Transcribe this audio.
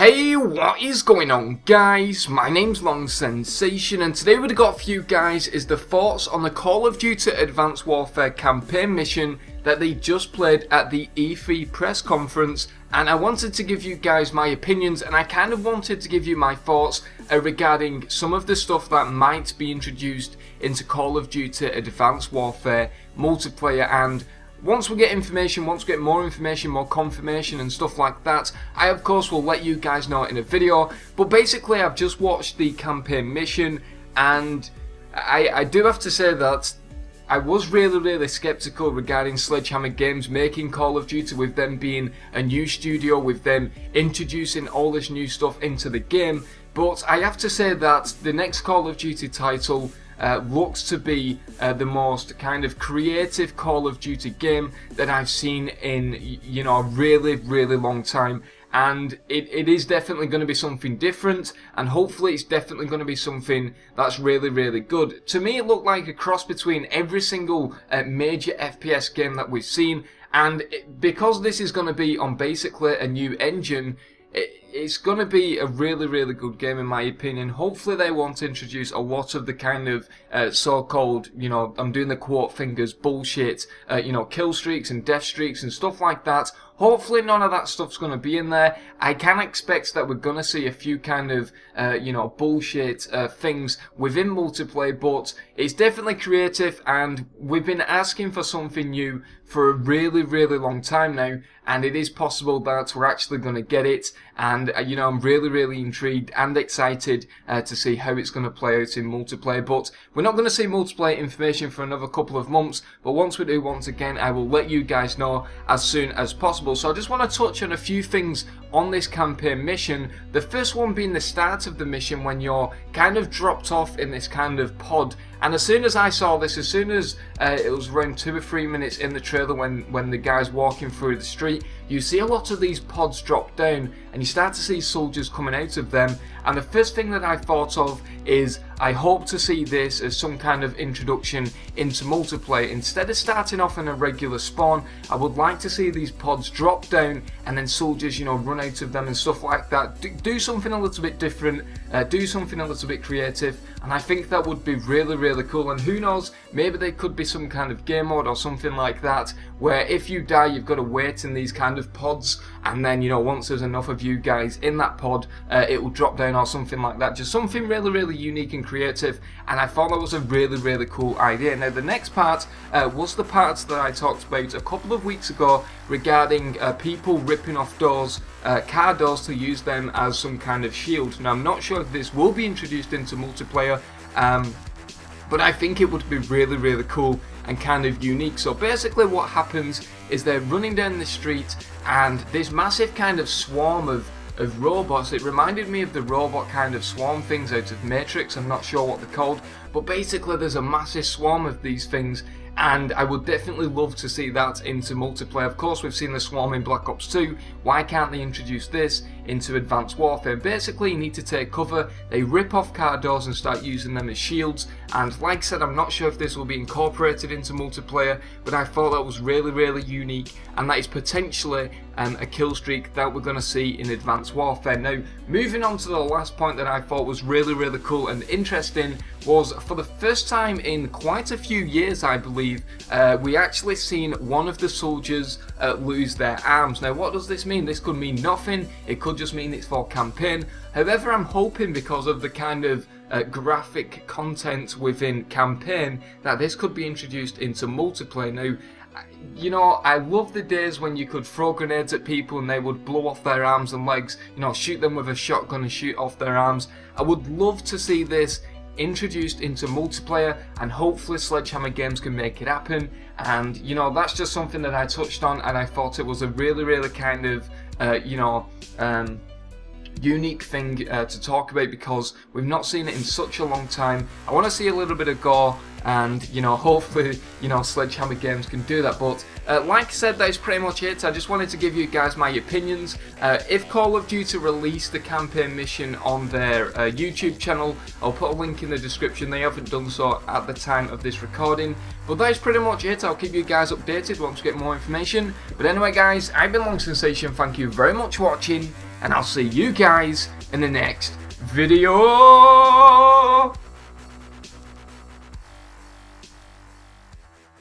Hey, what is going on, guys? My name's Long Sensation, and today what I got for you guys is the thoughts on the Call of Duty Advanced Warfare campaign mission that they just played at the E3 press conference. And I wanted to give you guys my opinions, and I kind of wanted to give you my thoughts regarding some of the stuff that might be introduced into Call of Duty Advanced Warfare multiplayer. And once we get information, once we get more information, more confirmation and stuff like that, I of course will let you guys know in a video. But basically I've just watched the campaign mission, and I do have to say that I was really skeptical regarding Sledgehammer Games making Call of Duty, with them being a new studio, with them introducing all this new stuff into the game. But I have to say that the next Call of Duty title looks to be the most kind of creative Call of Duty game that I've seen in, you know, a really long time. And it is definitely going to be something different, and hopefully it's definitely going to be something that's really good. To me, it looked like a cross between every single major FPS game that we've seen, and because this is going to be on basically a new engine, it's going to be a really good game in my opinion. Hopefully they want to introduce a lot of the kind of so-called, you know, I'm doing the quote fingers, bullshit, you know, kill streaks and death streaks and stuff like that. Hopefully none of that stuff's going to be in there. I can expect that we're going to see a few kind of, you know, bullshit things within multiplayer, but it's definitely creative, and we've been asking for something new for a really long time now, and it is possible that we're actually going to get it. And you know, I'm really intrigued and excited to see how it's going to play out in multiplayer. But we're not going to see multiplayer information for another couple of months, but once we do, once again, I will let you guys know as soon as possible. So I just want to touch on a few things on this campaign mission. The first one being the start of the mission, when you're kind of dropped off in this kind of pod. And as soon as I saw this, as soon as it was around 2 or 3 minutes in the trailer, when the guy's walking through the street, you see a lot of these pods drop down, and you start to see soldiers coming out of them. And the first thing that I thought of is, I hope to see this as some kind of introduction into multiplayer. Instead of starting off in a regular spawn, I would like to see these pods drop down and then soldiers, you know, run out of them and stuff like that. Do something a little bit different, do something a little bit creative, and I think that would be really cool. And who knows, maybe there could be some kind of game mode or something like that, where if you die, you've got to wait in these kind of pods, and then, you know, once there's enough of you guys in that pod, it will drop down or something like that. Just something really unique and creative, and I thought that was a really cool idea. Now the next part was the part that I talked about a couple of weeks ago regarding people ripping off doors, car doors, to use them as some kind of shield. Now I'm not sure if this will be introduced into multiplayer, but I think it would be really cool and kind of unique. So basically what happens is they're running down the street, and this massive kind of swarm of robots. It reminded me of the robot kind of swarm things out of Matrix. I'm not sure what they're called, but basically there's a massive swarm of these things, and I would definitely love to see that into multiplayer. Of course, we've seen the swarm in Black Ops 2. Why can't they introduce this into Advanced Warfare? Basically, you need to take cover, they rip off car doors and start using them as shields. And like I said, I'm not sure if this will be incorporated into multiplayer, but I thought that was really unique, and that is potentially a kill streak that we're going to see in Advanced Warfare. Now, moving on to the last point that I thought was really cool and interesting, was for the first time in quite a few years, I believe, we actually seen one of the soldiers lose their arms. Now what does this mean? This could mean nothing, it could just mean it's for campaign. However, I'm hoping, because of the kind of graphic content within campaign, that this could be introduced into multiplayer. Now, you know, I love the days when you could throw grenades at people and they would blow off their arms and legs, you know, shoot them with a shotgun and shoot off their arms. I would love to see this introduced into multiplayer, and hopefully Sledgehammer Games can make it happen. And you know, that's just something that I touched on, and I thought it was a really kind of you know, unique thing to talk about, because we've not seen it in such a long time. I want to see a little bit of gore, and you know, hopefully, you know, Sledgehammer Games can do that. But like I said, that is pretty much it. I just wanted to give you guys my opinions. If Call of Duty release the campaign mission on their YouTube channel, I'll put a link in the description. They haven't done so at the time of this recording, but that is pretty much it. I'll keep you guys updated once we get more information. But anyway guys, I've been Long Sensation, thank you very much for watching, and I'll see you guys in the next video.